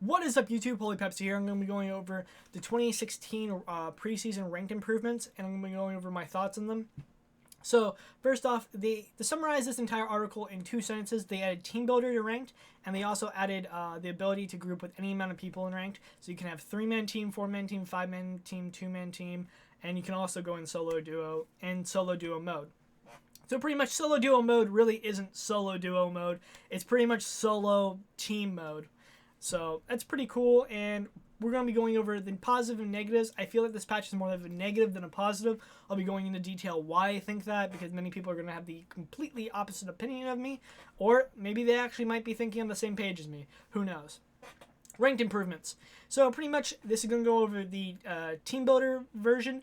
What is up, YouTube? Holy Pepsi here. I'm going to be going over the 2016 preseason ranked improvements, and I'm going to be going over my thoughts on them. So, first off, to summarize this entire article in 2 sentences, they added Team Builder to ranked, and they also added the ability to group with any amount of people in ranked. So you can have 3-man team, 4-man team, 5-man team, 2-man team, and you can also go in solo duo mode. So pretty much solo duo mode really isn't solo duo mode. It's pretty much solo team mode. So that's pretty cool, and we're going to be going over the positive and negatives. I feel like this patch is more of a negative than a positive. I'll be going into detail why I think that, because many people are going to have the completely opposite opinion of me, or maybe they actually might be thinking on the same page as me. Who knows? Ranked improvements. So pretty much this is going to go over the team builder version.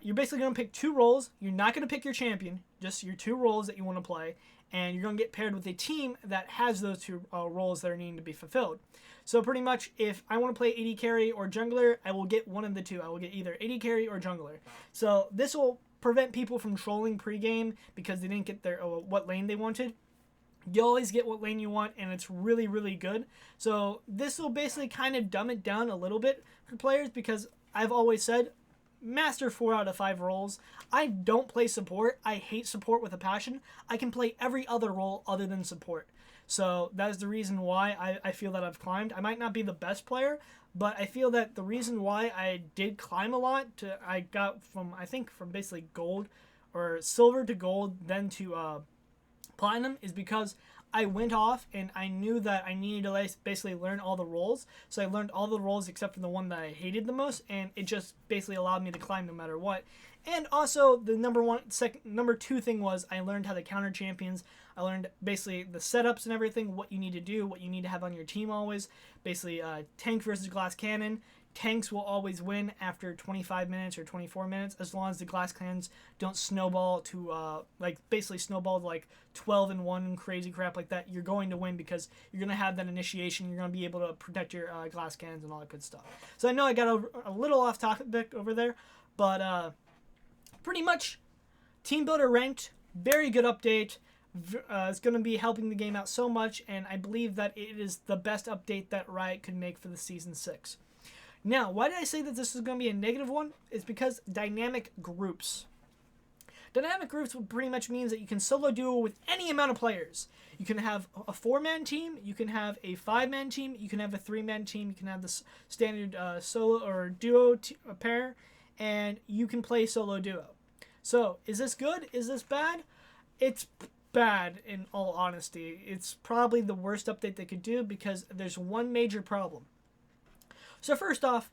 You're basically going to pick 2 roles. You're not going to pick your champion, just your 2 roles that you want to play, and you're going to get paired with a team that has those 2 roles that are needing to be fulfilled. So pretty much, if I want to play AD carry or jungler, I will get one of the 2. I will get either AD carry or jungler. So this will prevent people from trolling pregame because they didn't get their what lane they wanted. You always get what lane you want, and it's really, really good. So this will basically kind of dumb it down a little bit for players, because I've always said, master 4 out of 5 roles. I don't play support. I hate support with a passion. I can play every other role other than support. So that is the reason why I feel that I've climbed. I might not be the best player, but I feel that the reason why I did climb a lot, I got from basically gold or silver to gold, then to platinum, is because I went off and I knew that I needed to basically learn all the roles. So I learned all the roles except for the one that I hated the most, and it just basically allowed me to climb no matter what. And also the number 2 thing was I learned how to counter champions. I learned basically the setups and everything, what you need to do, what you need to have on your team always. Basically tank versus glass cannon. Tanks will always win after 25 minutes or 24 minutes, as long as the glass cannons don't snowball to basically snowball to 12-1 crazy crap like that. You're going to win because you're going to have that initiation. You're going to be able to protect your glass cannons and all that good stuff. So I know I got a little off topic over there, but pretty much Team Builder ranked, very good update. It's going to be helping the game out so much, and I believe that it is the best update that Riot could make for the Season 6. Now, why did I say that this is going to be a negative one? It's because dynamic groups. Dynamic groups pretty much means that you can solo duo with any amount of players. You can have a 4-man team, you can have a 5-man team, you can have a 3-man team, you can have the standard solo or duo pair, and you can play solo duo. So, is this good? Is this bad? It's bad, in all honesty. It's probably the worst update they could do, because there's one major problem. So first off,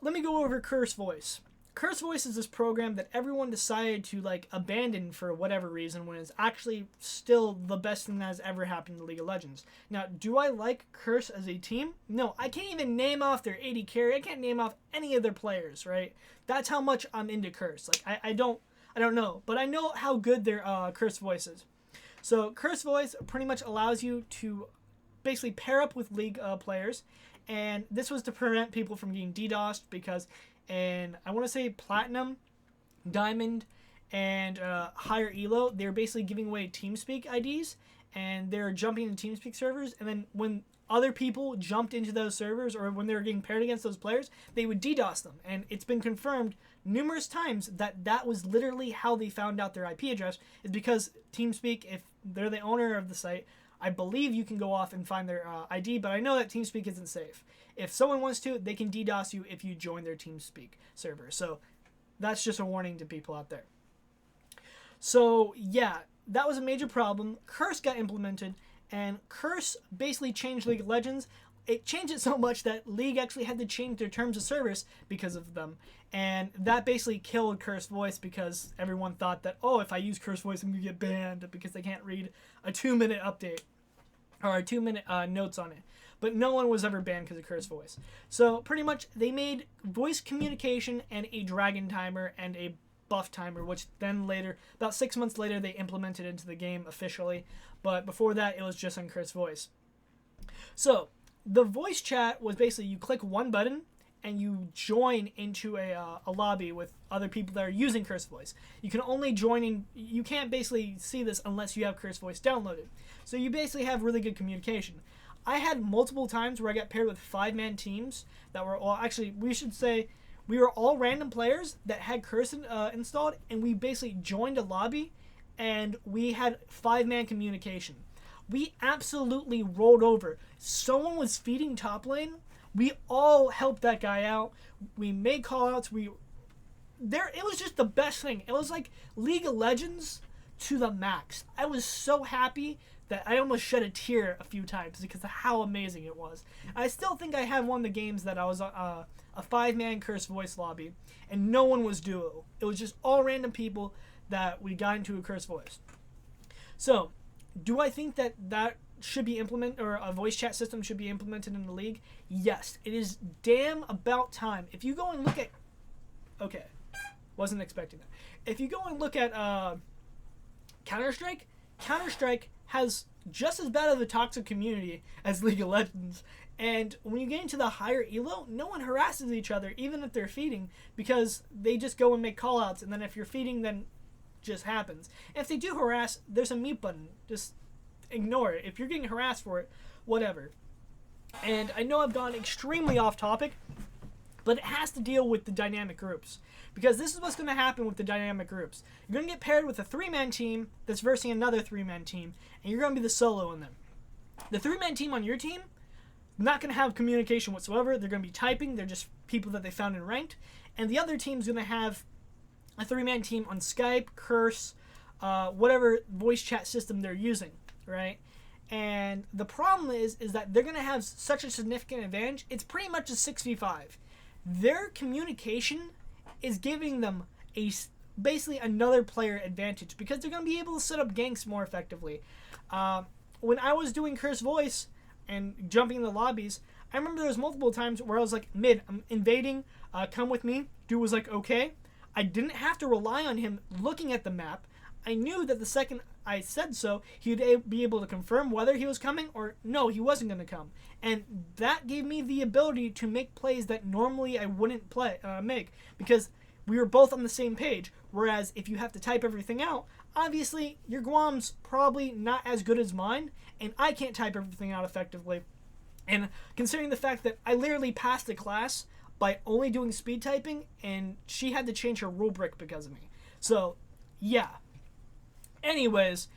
let me go over Curse Voice. Curse Voice is this program that everyone decided to abandon for whatever reason, when it's actually still the best thing that has ever happened in League of Legends. Now, do I like Curse as a team? No, I can't even name off their AD carry. I can't name off any of their players, right? That's how much I'm into Curse. I don't know, but I know how good their Curse Voice is. So Curse Voice pretty much allows you to basically pair up with League players, and this was to prevent people from getting DDoSed, because in, I want to say, Platinum, Diamond, and higher Elo, they're basically giving away TeamSpeak IDs, and they're jumping into TeamSpeak servers, and then when other people jumped into those servers, or when they were getting paired against those players, they would DDoS them. And it's been confirmed numerous times that that was literally how they found out their IP address, is because TeamSpeak, if they're the owner of the site, I believe you can go off and find their ID, but I know that TeamSpeak isn't safe. If someone wants to, they can DDoS you if you join their TeamSpeak server. So that's just a warning to people out there. So yeah, that was a major problem. Curse got implemented, and Curse basically changed League of Legends. It changed it so much that League actually had to change their terms of service because of them. And that basically killed Curse Voice, because everyone thought that, oh, if I use Curse Voice, I'm going to get banned because they can't read a 2-minute update or a 2-minute notes on it. But no one was ever banned because of Curse Voice. So pretty much they made voice communication and a dragon timer and a buff timer, which then later, about 6 months later, they implemented into the game officially. But before that, it was just on Curse Voice. So the voice chat was basically you click one button and you join into a lobby with other people that are using Curse Voice. You can only join in, you can't basically see this unless you have Curse Voice downloaded. So you basically have really good communication. I had multiple times where I got paired with 5-man teams that were all, actually, we should say, we were all random players that had Curse installed, and we basically joined a lobby, and we had 5-man communication. We absolutely rolled over. Someone was feeding top lane. We all helped that guy out. We made callouts. It was just the best thing. It was like League of Legends to the max. I was so happy that I almost shed a tear a few times because of how amazing it was. I still think I have one of the games that I was a 5-man Curse voice lobby, and no one was duo. It was just all random people that we got into a Curse voice. So, do I think that should be implemented, or a voice chat system should be implemented in the league? Yes, it is damn about time. If you go and look at, okay, wasn't expecting that. If you go and look at Counter-Strike has just as bad of a toxic community as League of Legends. And when you get into the higher elo, no one harasses each other, even if they're feeding, because they just go and make callouts, and then if you're feeding, then just happens. And if they do harass, there's a mute button. Just ignore it. If you're getting harassed for it, whatever. And I know I've gone extremely off topic, but it has to deal with the dynamic groups. Because this is what's going to happen with the dynamic groups. You're going to get paired with a 3-man team that's versing another 3-man team, and you're going to be the solo in them. The 3-man team on your team, not going to have communication whatsoever. They're going to be typing. They're just people that they found in ranked. And the other team's going to have a 3-man team on Skype, Curse, whatever voice chat system they're using, right? And the problem is that they're going to have such a significant advantage. It's pretty much a 6v5. Their communication is giving them basically another player advantage because they're going to be able to set up ganks more effectively. When I was doing Curse Voice and jumping in the lobbies, I remember there was multiple times where I was like, mid, I'm invading, come with me. Dude was like, okay. I didn't have to rely on him looking at the map. I knew that the second I said so, he would be able to confirm whether he was coming or no, he wasn't going to come. And that gave me the ability to make plays that normally I wouldn't make because we were both on the same page. Whereas if you have to type everything out, obviously your Guam's probably not as good as mine, and I can't type everything out effectively. And considering the fact that I literally passed the class by only doing speed typing, and she had to change her rule brick because of me. So, yeah. Anyways,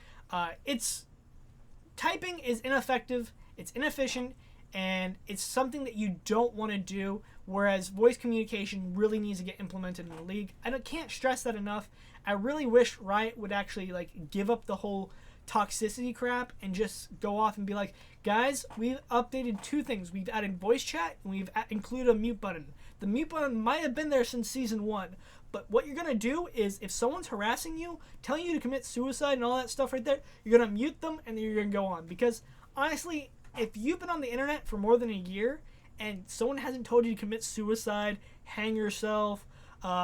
typing is ineffective, it's inefficient, and it's something that you don't want to do, whereas voice communication really needs to get implemented in the league. I can't stress that enough. I really wish Riot would actually give up the whole toxicity crap and just go off and be like, guys, we've updated 2 things. We've added voice chat, and we've included a mute button. The mute button might have been there since Season 1, but what you're going to do is if someone's harassing you, telling you to commit suicide and all that stuff right there, you're going to mute them and then you're going to go on. Because honestly, if you've been on the internet for more than a year and someone hasn't told you to commit suicide, hang yourself,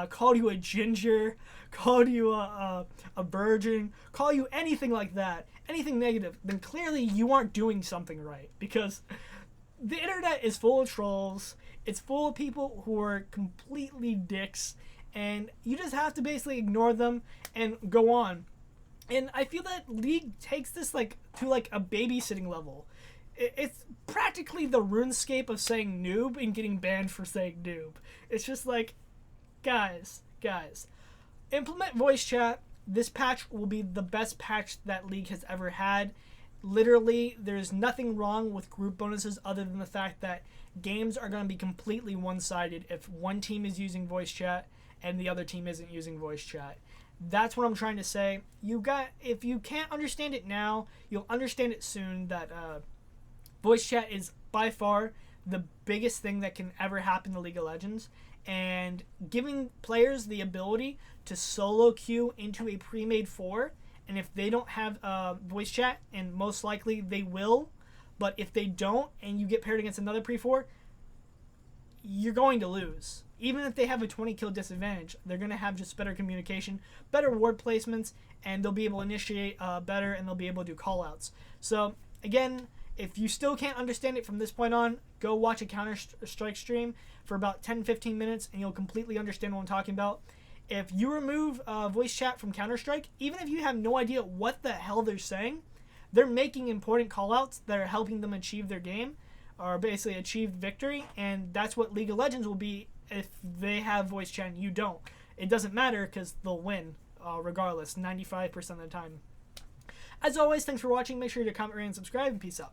called you a ginger, called you a virgin, call you anything like that, anything negative, then clearly you aren't doing something right. Because the internet is full of trolls. It's full of people who are completely dicks. And you just have to basically ignore them and go on. And I feel that League takes this to a babysitting level. It's practically the RuneScape of saying noob and getting banned for saying noob. It's just like, guys, implement voice chat. This patch will be the best patch that League has ever had. Literally, there's nothing wrong with group bonuses other than the fact that games are going to be completely one-sided if one team is using voice chat and the other team isn't using voice chat. That's what I'm trying to say. If you can't understand it now, you'll understand it soon, that voice chat is by far the biggest thing that can ever happen to League of Legends, and giving players the ability to solo queue into a pre-made 4, and if they don't have voice chat, and most likely they will, but if they don't and you get paired against another pre-4, you're going to lose. Even if they have a 20 kill disadvantage, they're going to have just better communication, better ward placements, and they'll be able to initiate better, and they'll be able to do callouts. So, again, if you still can't understand it from this point on, go watch a Counter-Strike stream for about 10-15 minutes, and you'll completely understand what I'm talking about. If you remove voice chat from Counter-Strike, even if you have no idea what the hell they're saying, they're making important callouts that are helping them achieve their game, or basically achieve victory, and that's what League of Legends will be if they have voice chat and you don't. It doesn't matter because they'll win regardless, 95% of the time. As always, thanks for watching. Make sure to comment, rate, and subscribe, and peace out.